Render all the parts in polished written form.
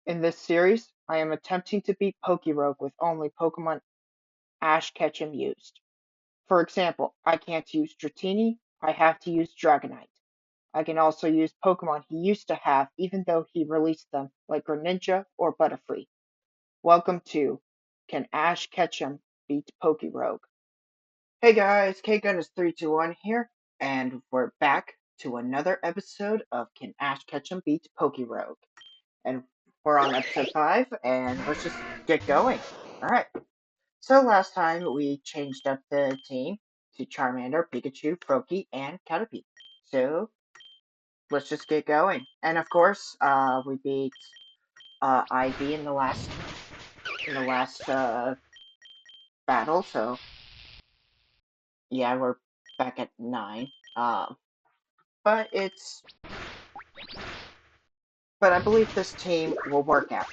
In this series, I am attempting to beat Pokerogue with only Pokemon Ash Ketchum used. For example, I can't use Dratini, I have to use Dragonite. I can also use Pokemon he used to have even though he released them, like Greninja or Butterfree. Welcome to Can Ash Ketchum Beat Pokerogue? Hey guys, K-Gun is 321 here, and we're back to another episode of Can Ash Ketchum Beat Pokerogue? And we're on episode 5, and let's just get going. Alright, so last time we changed up the team to Charmander, Pikachu, Froakie, and Caterpie. So let's just get going. And of course, we beat Ivy in the last battle, so yeah, we're back at 9. But it's but I believe this team will work out.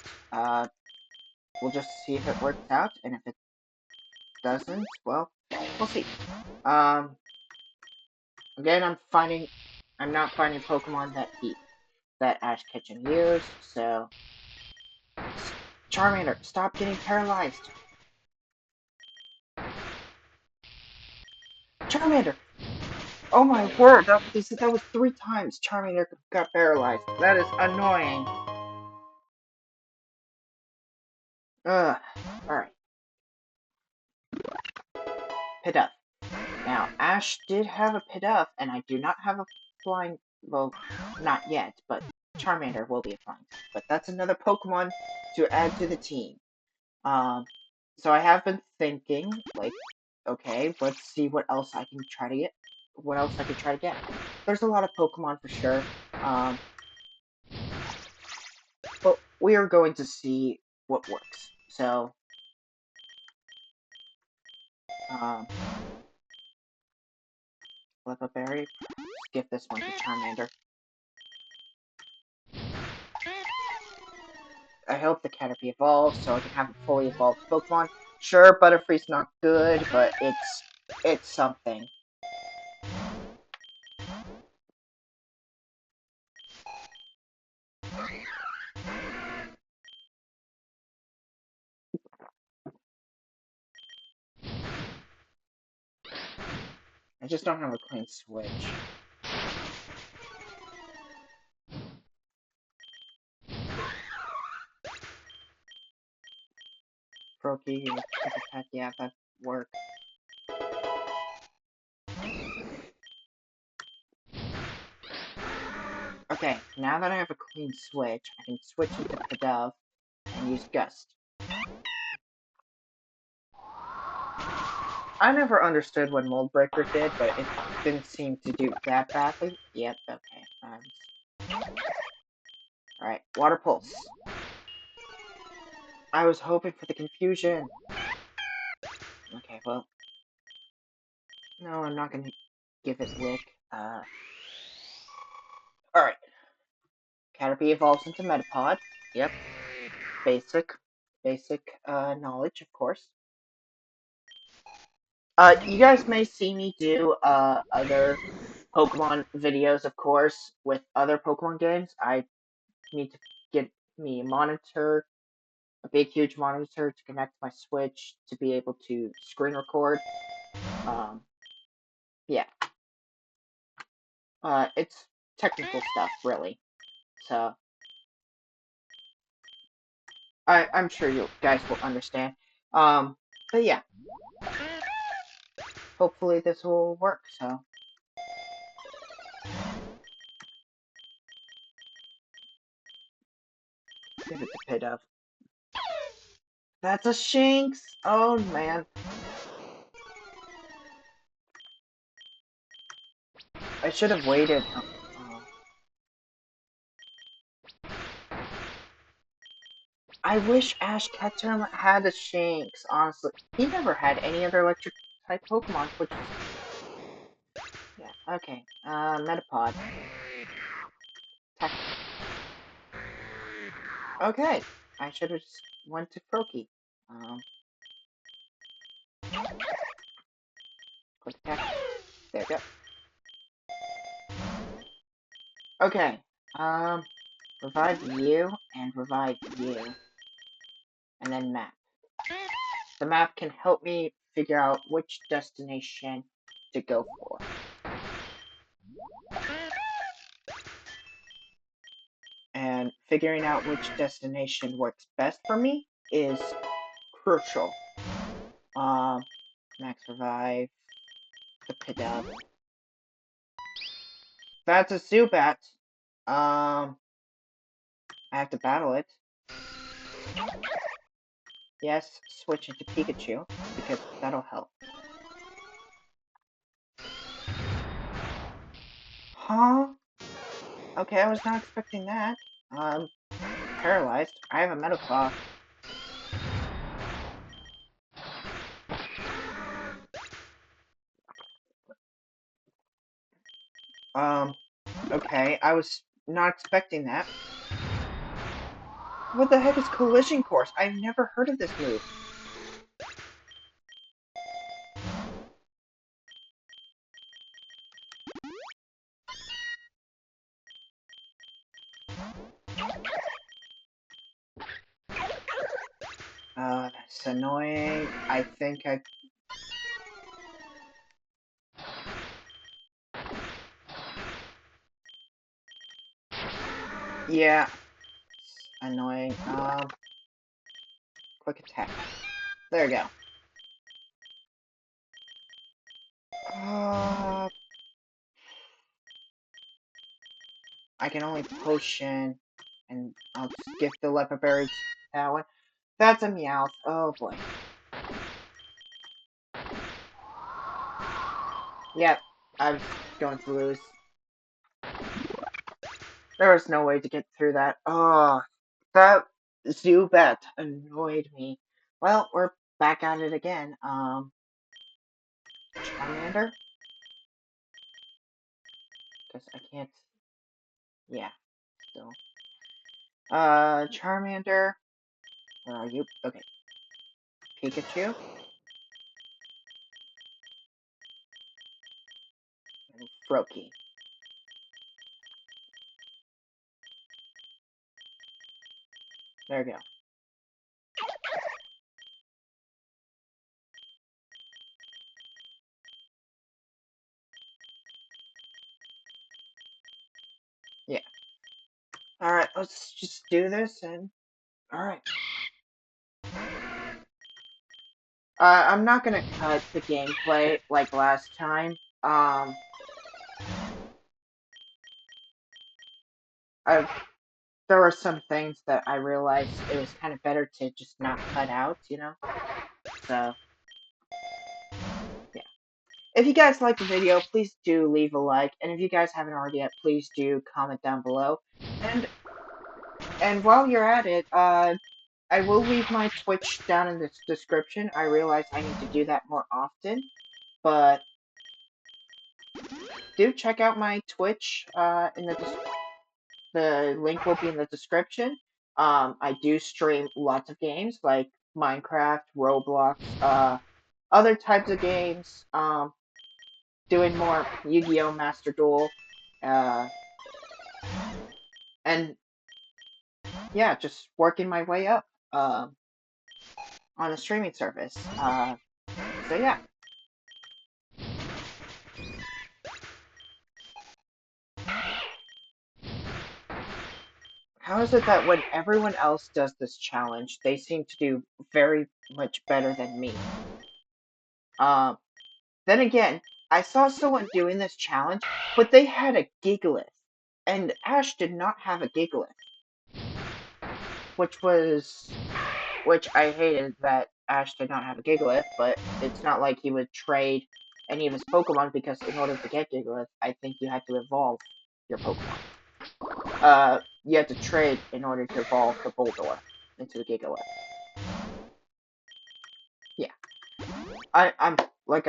We'll just see if it works out, and if it doesn't, well, we'll see. Um, Again, I'm not finding Pokemon that Ash Ketchum used, so Charmander, stop getting paralyzed. Charmander, oh my word, that was 3 times Charmander got paralyzed. That is annoying. Ugh. All right, Pidove. Now, Ash did have a Pidove, and I do not have a flying. Well, not yet, but Charmander will be a flying type. But that's another Pokemon to add to the team. Um, so I have been thinking, like, okay, let's see what else I can try to get. What else I can try to get? There's a lot of Pokemon for sure. But we are going to see what works. So, um, flip a berry. Give this one to Charmander. I hope the Caterpie evolves so I can have a fully evolved Pokemon. Sure, Butterfree's not good, but it's something. I just don't have a clean switch. Froakie, attack, yeah, that worked. Okay, now that I have a clean switch, I can switch into Pidove and use Gust. I never understood what Mold Breaker did, but it didn't seem to do that badly. Yep, okay. Alright, Water Pulse. I was hoping for the confusion. Okay, well. No, I'm not gonna give it Lick. Alright. Caterpie evolves into Metapod. Yep. Basic knowledge, of course. You guys may see me do, other Pokemon videos, of course, with other Pokemon games. I need to get me a monitor, a big, huge monitor to connect my Switch to be able to screen record. Yeah. It's technical stuff, really. So, I'm sure you guys will understand. But yeah. Hopefully this will work, so. Give it the Pidove. That's a Shinx! Oh, man. I should have waited. I wish Ash Ketchum had a Shinx, honestly. He never had any other electric type Pokemon, which is... Yeah, okay. Metapod. Tech. Okay. I should have just went to Froakie. Quick attack. There we go. Okay. Revive you, and revive you. And then map. The map can help me figure out which destination to go for. And figuring out which destination works best for me is crucial. Max revive the Pidove. That's a Zubat. I have to battle it. Yes, switch into Pikachu, because that'll help. Huh? Okay, I was not expecting that. Paralyzed. I have a Metal Claw. Okay, I was not expecting that. What the heck is Collision Course? I've never heard of this move. That's annoying. I think I... Yeah. It's annoying. Quick attack. There we go. I can only potion, and I'll just give the leper berry to that one. That's a Meowth. Oh boy. Yep, I was going to lose. There was no way to get through that. Oh, that Zubat annoyed me. Well, we're back at it again. Charmander? Because I can't... Yeah, still. Charmander. Where are you? Okay. Pikachu. And Froakie. There we go. Yeah. Alright, let's just do this and... Alright. I'm not gonna cut the gameplay like last time. I've there were some things that I realized it was kind of better to just not cut out, you know? So, yeah. If you guys liked the video, please do leave a like, and if you guys haven't already yet, please do comment down below. And while you're at it, I will leave my Twitch down in the description. I realize I need to do that more often, but do check out my Twitch in the link will be in the description. I do stream lots of games like Minecraft, Roblox, other types of games. Doing more Yu-Gi-Oh! Master Duel, and yeah, just working my way up on a streaming service. So yeah. How is it that when everyone else does this challenge, they seem to do very much better than me? Then again, I saw someone doing this challenge, but they had a Gigalith, and Ash did not have a Gigalith, which I hated that Ash did not have a Gigalith, but it's not like he would trade any of his Pokemon, because in order to get Gigalith, I think you had to evolve your Pokemon. You had to trade in order to evolve the Boldore into a Gigalith. Yeah. I'm like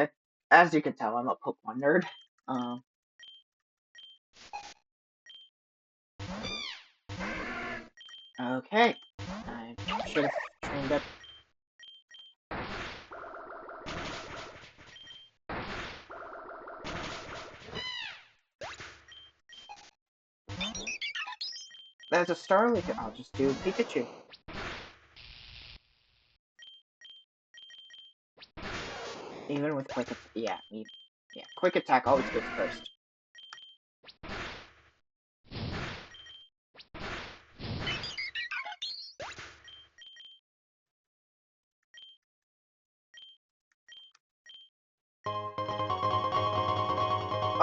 as you can tell, I'm a Pokemon nerd. Okay. I should have trained up. as a Starly, I'll just do Pikachu. Even with quick attack, yeah, quick attack always goes first.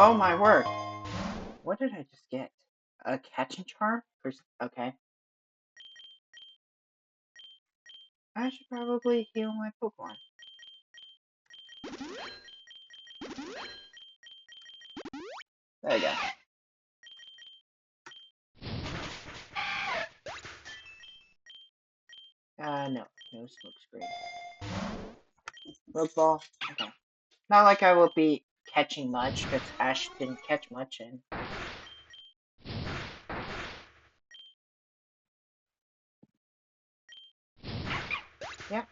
Oh my word! What did I just get? A catching charm? Okay. I should probably heal my Pokemon. There we go. No smoke screen. Rogue Ball. Okay. Not like I will be catching much, because Ash didn't catch much, and yeah.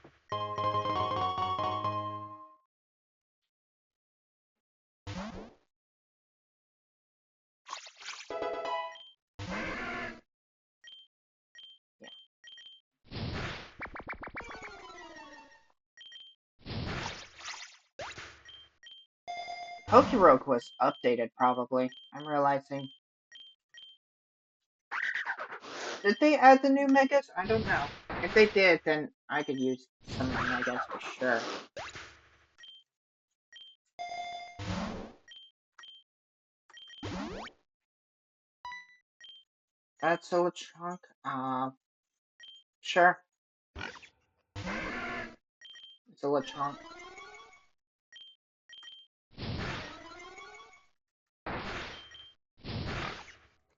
Pokerogue was updated, probably. I'm realizing. Did they add the new Megas? I don't know. If they did, then I could use some of the Megas for sure. That's a chunk. Sure. It's a Lechonk.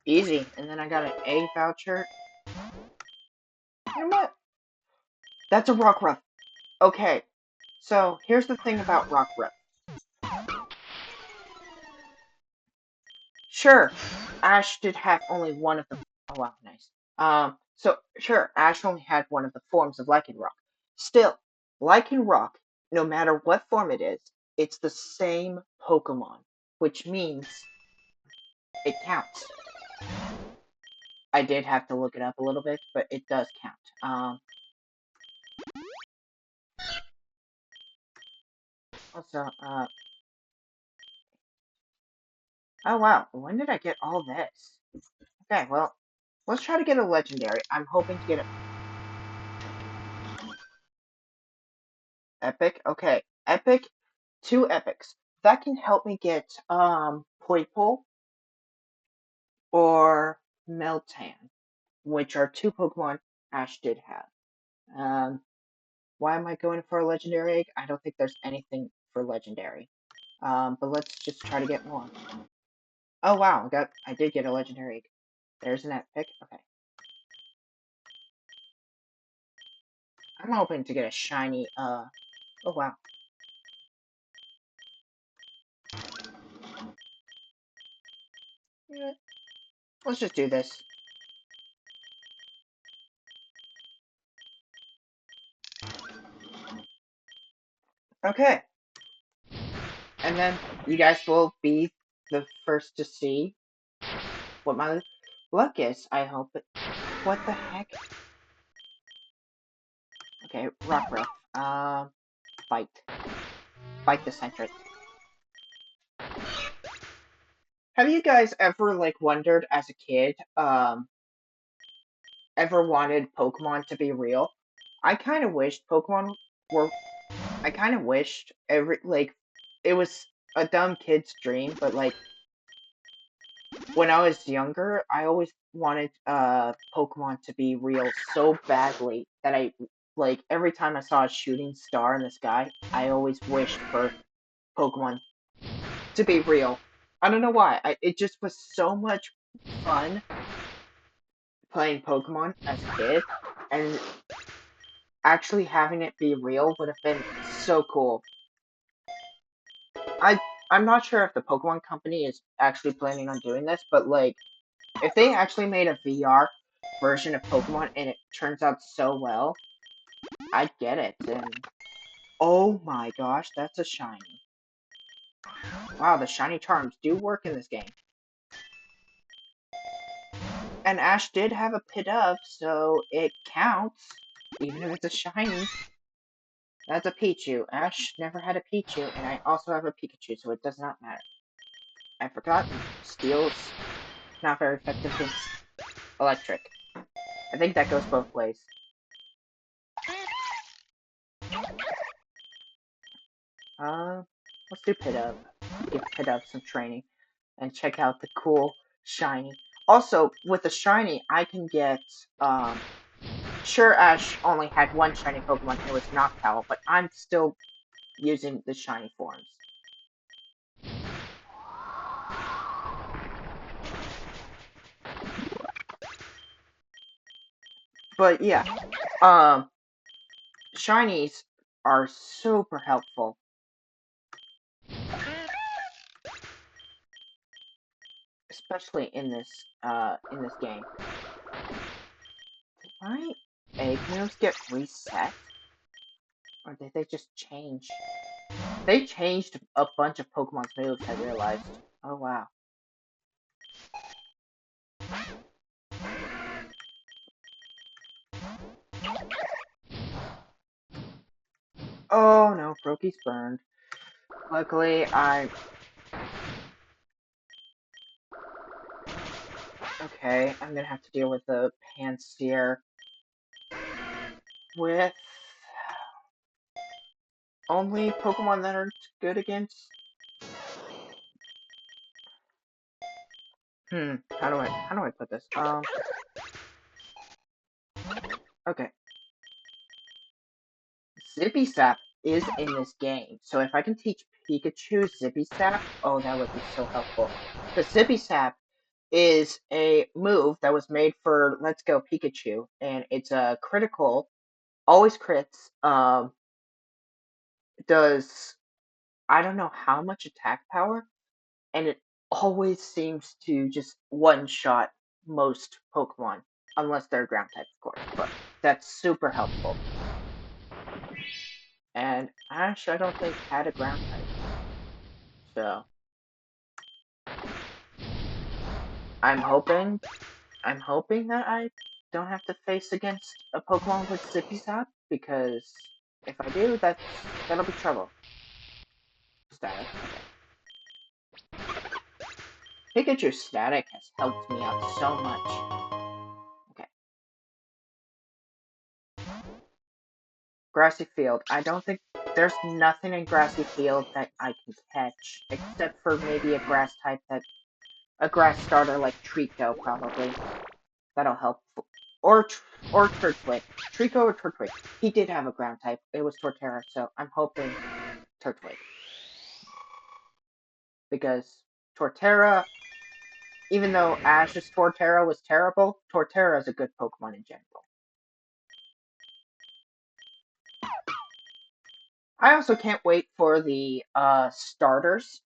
Easy. And then I got an A voucher. You know what? That's a Rockruff. Okay. So, here's the thing about Rockruff. Sure, Ash did have only one of the. Oh wow, nice. So sure, Ash only had one of the forms of Lycanroc. Still, Lycanroc, no matter what form it is, it's the same Pokemon, which means it counts. I did have to look it up a little bit, but it does count. Also, oh wow, when did I get all this? Okay, well, let's try to get a legendary. I'm hoping to get a epic. Okay, epic, two epics. That can help me get Poipole or Meltan, which are two Pokemon Ash did have. Why am I going for a legendary egg? I don't think there's anything for legendary. But let's just try to get more. Oh wow, I did get a legendary egg. There's an epic. Okay. I'm hoping to get a shiny, oh wow. Yeah, let's just do this. Okay. And then you guys will be the first to see what my luck is, I hope. What the heck? Okay, Rockruff. Fight. Fight the Sentret. Have you guys ever, like, wondered as a kid, ever wanted Pokemon to be real? I kind of wished Pokemon were. I kind of wished it was a dumb kid's dream, but, like, when I was younger, I always wanted Pokemon to be real so badly that like every time I saw a shooting star in the sky, I always wished for Pokemon to be real. I don't know why. It just was so much fun playing Pokemon as a kid, and actually having it be real would have been so cool. I'm not sure if the Pokemon Company is actually planning on doing this, but like if they actually made a VR version of Pokemon and it turns out so well, I'd get it. And oh my gosh, that's a shiny. Wow, the shiny charms do work in this game. And Ash did have a pit up, so it counts, even if it's a shiny. That's a Pichu. Ash never had a Pichu, and I also have a Pikachu, so it does not matter. I forgot Steel's not very effective against Electric. I think that goes both ways. Let's do Pit Up. Give Pit Up some training, and check out the cool shiny. Also, with the shiny, I can get, sure Ash only had one shiny Pokemon, and it was Noctowl, but I'm still using the shiny forms. But yeah, shinies are super helpful. Especially in this game. Did my egg moves get reset? Or did they just change? They changed a bunch of Pokemon's moves, I realized. Oh wow. Oh no, Brokey's burned. Luckily, okay, I'm gonna have to deal with the Panseer with only Pokemon that are good against. How do I put this? Okay. Zippy Sap is in this game, so if I can teach Pikachu Zippy Sap, oh, that would be so helpful. Because Zippy Sap is a move that was made for Let's Go Pikachu, and it's a critical, always crits, does, I don't know how much attack power, and it always seems to just one-shot most Pokemon, unless they're ground type, of course, but that's super helpful. And Ash, I don't think, had a ground type. So I'm hoping that I don't have to face against a Pokemon with Zippy Zap, because if I do, that'll be trouble. Static. Okay. Pikachu Static has helped me out so much. Okay. Grassy Field. I don't think there's nothing in Grassy Field that I can catch, except for maybe a grass type a grass starter like Trico, probably. That'll help. Or Turtwig. Trico or Turtwig. He did have a ground type. It was Torterra, so I'm hoping Turtwig. Because Torterra, even though Ash's Torterra was terrible, Torterra is a good Pokemon in general. I also can't wait for the starters.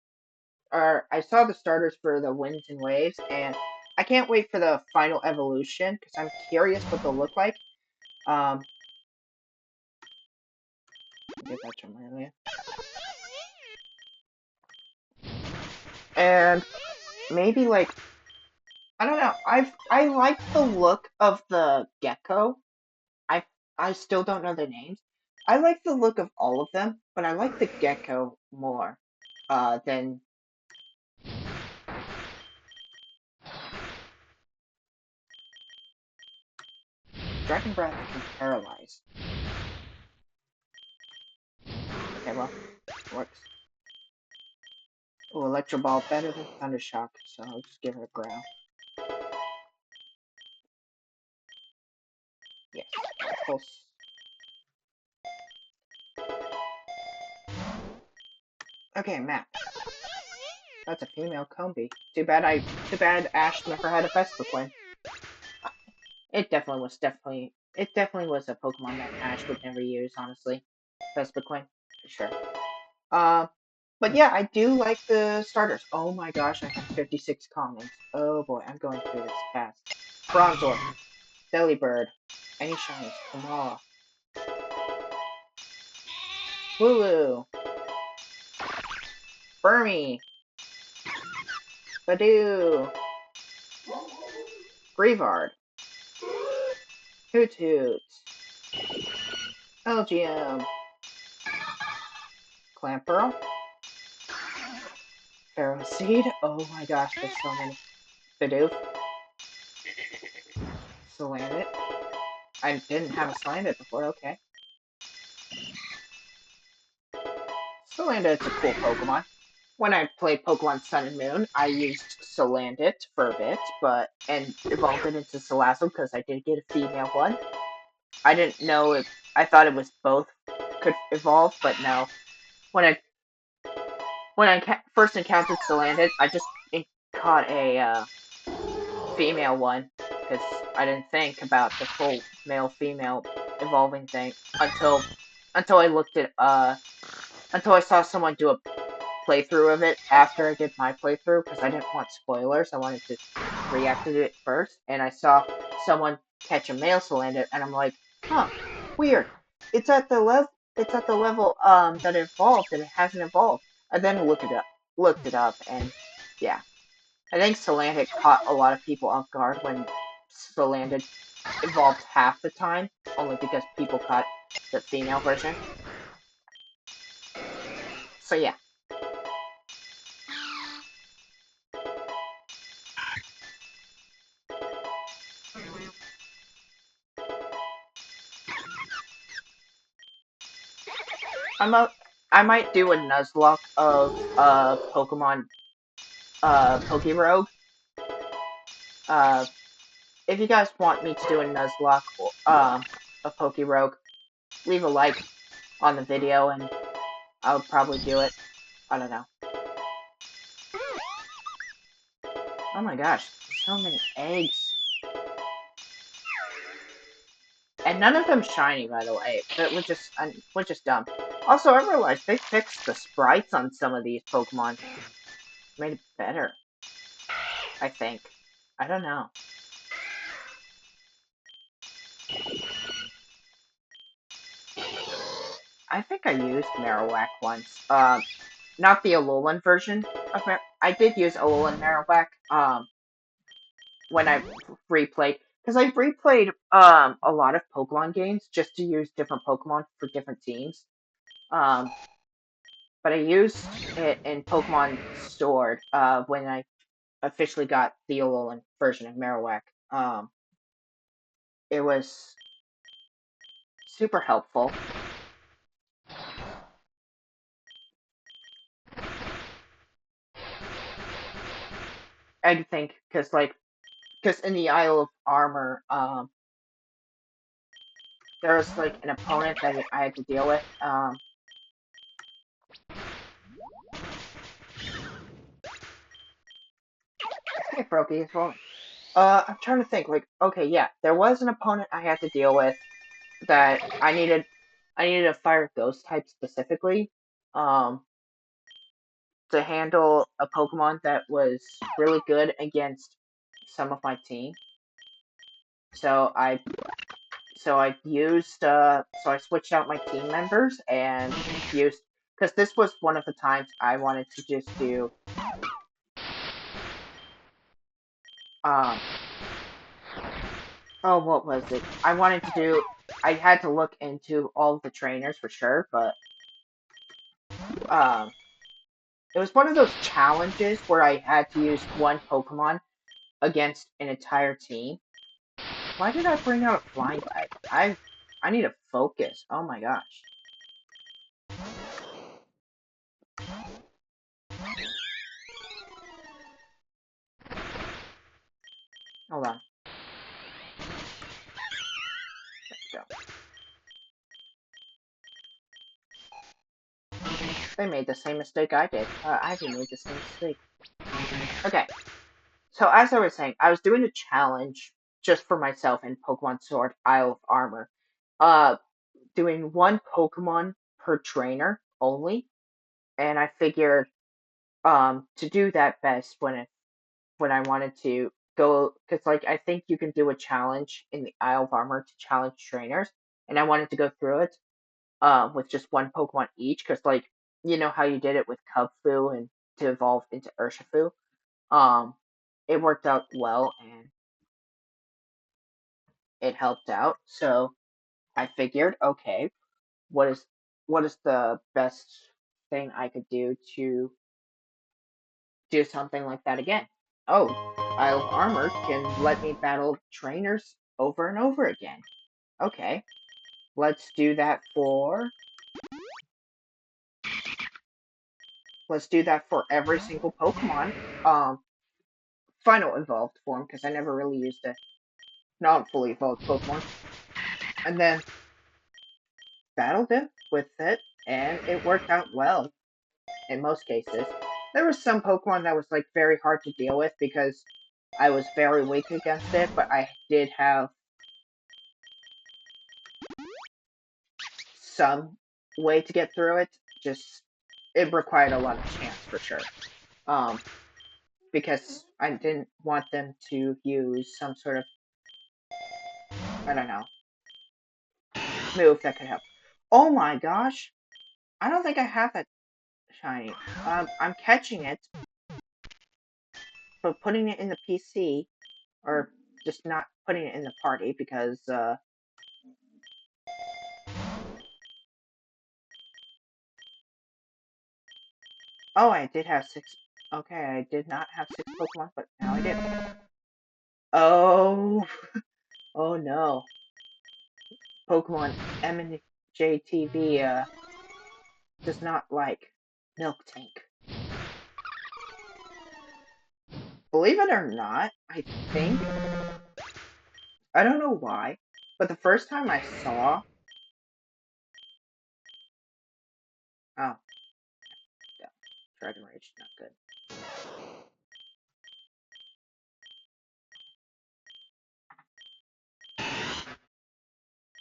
I saw the starters for the Winds and Waves, and I can't wait for the final evolution, because I'm curious what they'll look like. Get that Charmeleon. And maybe like, I don't know. I like the look of the gecko. I I still don't know their names. I like the look of all of them, but I like the gecko more than Dragon Breath can paralyze. Okay, well, works. Oh, Electro Ball better than Thunder Shock, so I'll just give it a growl. Yes, pulse. Okay, map. That's a female Combi. Too bad Ash never had a Vespiquen. It definitely was a Pokemon that Ash would never use, honestly. Vespiquen, for sure. But yeah, I do like the starters. Oh my gosh, I have 56 comments. Oh boy, I'm going through this fast. Bronzor, Delibird, any shinies, come on. Wooloo, Burmy, Badoo, Brevard, Hoot Hoot, LGM, Clamperl, Pharaoh Seed. Oh my gosh, there's so many. Bidoof, Salandit. I didn't have a Salandit before, okay. Salandit's a cool Pokemon. When I played Pokemon Sun and Moon, I used Salandit for a bit, and evolved it into Salazzle because I did get a female one. I didn't know if I thought it was both could evolve, but no. When I first encountered Salandit, I just caught a female one because I didn't think about the full male female evolving thing until I looked at until I saw someone do a playthrough of it after I did my playthrough because I didn't want spoilers. I wanted to react to it first, and I saw someone catch a male Salandit, and I'm like, huh, weird. It's at the level. It's at the level that it evolved, and it hasn't evolved. I then looked it up, and yeah, I think Salandit caught a lot of people off guard when Salandit evolved half the time, only because people caught the female version. So yeah. I'm a, I might do a Nuzlocke of Pokemon Pokerogue. Uh, if you guys want me to do a Nuzlocke of Pokerogue, leave a like on the video and I'll probably do it. I don't know. Oh my gosh, so many eggs. And none of them shiny, by the way, which is dumb. Also, I realized they fixed the sprites on some of these Pokemon. Made it better, I think. I don't know. I think I used Marowak once. Not the Alolan version of I did use Alolan Marowak, when I replayed, because I replayed, a lot of Pokemon games just to use different Pokemon for different teams. Um, but I used it in Pokemon Sword, when I officially got the Alolan version of Marowak. It was super helpful. I think, because in the Isle of Armor, there was like an opponent that I had to deal with. Hey, Froakie, as well. I'm trying to think. Like, okay, yeah, there was an opponent I had to deal with that I needed. I needed a fire ghost type specifically, um, to handle a Pokemon that was really good against some of my team. So I switched out my team members and used, because this was one of the times I wanted to just do um oh, what was it? I had to look into all of the trainers for sure, but um it was one of those challenges where I had to use one Pokemon against an entire team. Why did I bring out a flying type? I need to focus. Oh my gosh. Hold on. There we go. They made the same mistake I did. I haven't made the same mistake. Okay. So as I was saying, I was doing a challenge just for myself in Pokemon Sword Isle of Armor. Uh, doing one Pokemon per trainer only, and I figured to do that best when I wanted to go, because like I think you can do a challenge in the Isle of Armor to challenge trainers, and I wanted to go through it with just one Pokemon each, because like you know how you did it with Cubfu and to evolve into Urshifu. Um, it worked out well, and it helped out. So I figured, okay, what is what is the best thing I could do to do something like that again? Oh, Isle of Armor can let me battle trainers over and over again. Okay, let's do that for every single Pokemon. Final evolved form because I never really used a non-fully evolved Pokemon, and then battled him with it, and it worked out well in most cases. There was some Pokemon that was like very hard to deal with because I was very weak against it, but I did have some way to get through it. Just it required a lot of chance for sure. Um, because I didn't want them to use some sort of, I don't know, move that could help. Oh my gosh! I don't think I have that shiny. I'm catching it, but putting it in the PC, or just not putting it in the party because, oh, I did have six. Okay, I did not have six Pokemon, but now I do. Oh, oh no. Pokemon MJTV, does not like Milk Tank. Believe it or not, I think, I don't know why, but the first time I saw, oh, yeah, Dragon Rage, not good.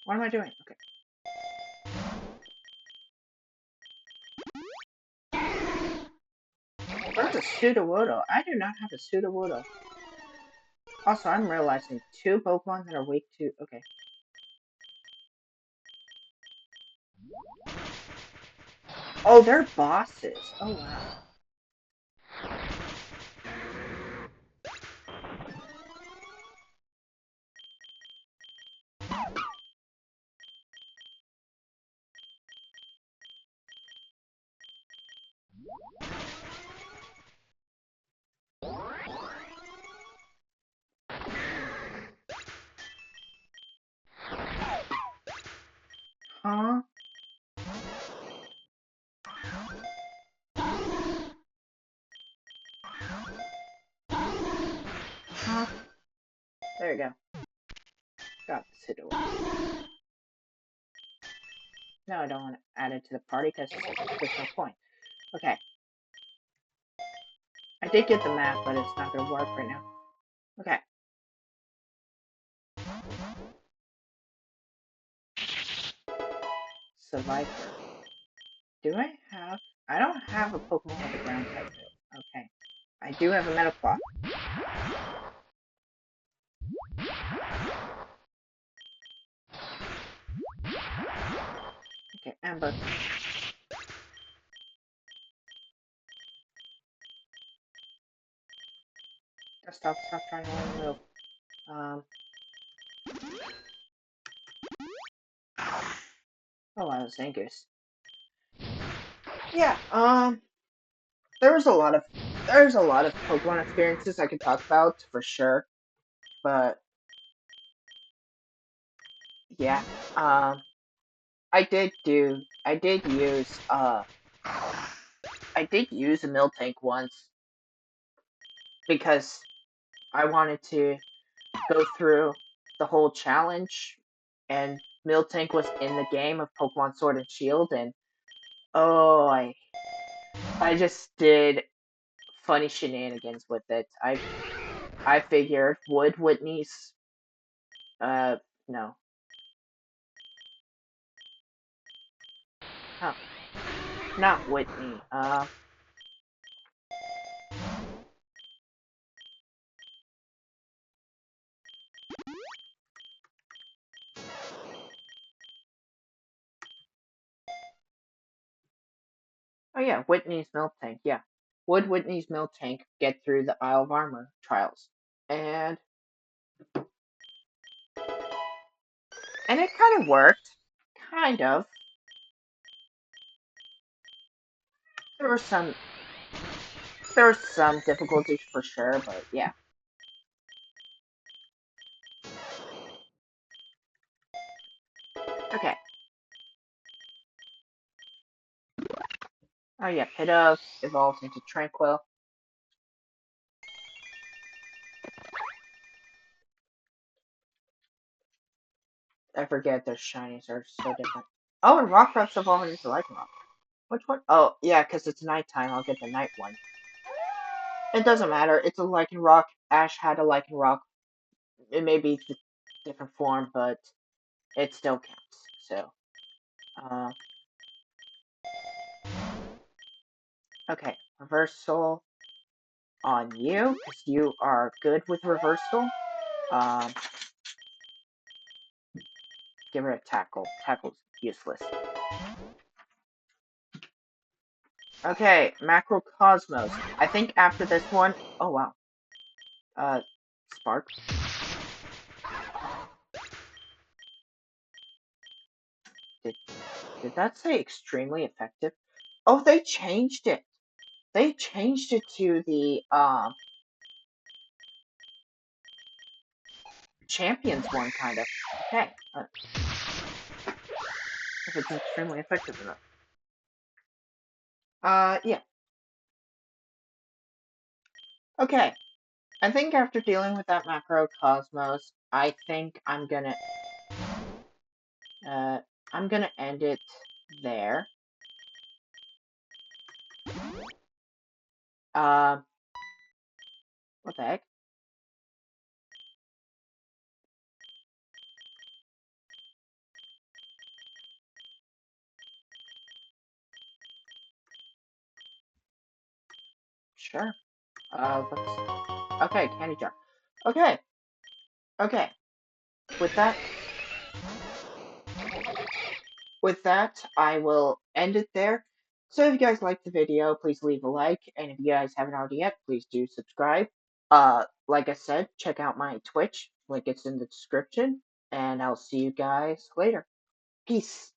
What am I doing? Okay. That's a Sudowoodo. I do not have a Sudowoodo. Also, I'm realizing two Pokemon that are weak to, okay. Oh, they're bosses. Oh, wow. Huh? Huh? There you go. Got the Sudowoodo. No, I don't want to add it to the party because there's no point. Okay. I did get the map, but it's not going to work right now. Okay. Survivor. Do I have... I don't have a Pokemon with a ground type move. Okay. I do have a Metapod. Okay, Ember. Stop trying to learn the move. Oh, I was Angus. Yeah, there's a lot of Pokemon experiences I could talk about for sure, but yeah, I did use a Miltank once because I wanted to go through the whole challenge, and Miltank was in the game of Pokemon Sword and Shield, and oh, I just did funny shenanigans with it. I figured would Whitney's no. Huh. Not Whitney. Oh yeah, Whitney's Milk Tank, yeah. Would Whitney's Milk Tank get through the Isle of Armor trials? And And it kind of worked. Kind of. There were some there were some difficulties for sure, but yeah. Okay. Oh yeah, Pidove evolves into Tranquil. I forget their shinies are so different. Oh, and Rockruff's evolving into Lycanroc. Which one? Oh, yeah, because it's nighttime. I'll get the night one. It doesn't matter. It's a Lycanroc. Ash had a Lycanroc. It may be a different form, but it still counts. So, uh, okay. Reversal on you, because you are good with reversal. Um, give her a tackle. Tackle's useless. Okay, Macrocosmos. I think after this one, oh wow. Spark. Did did that say extremely effective? Oh, they changed it. They changed it to the champions one kind of. Okay, if it's extremely effective enough. Yeah. Okay. I think after dealing with that Macrocosmos, I think uh I'm gonna end it there. Uh, what the heck? Sure. Okay, candy jar. Okay, okay. With that, I will end it there. So if you guys liked the video, please leave a like, and if you guys haven't already yet, please do subscribe. Like I said, check out my Twitch, link is in the description, and I'll see you guys later. Peace.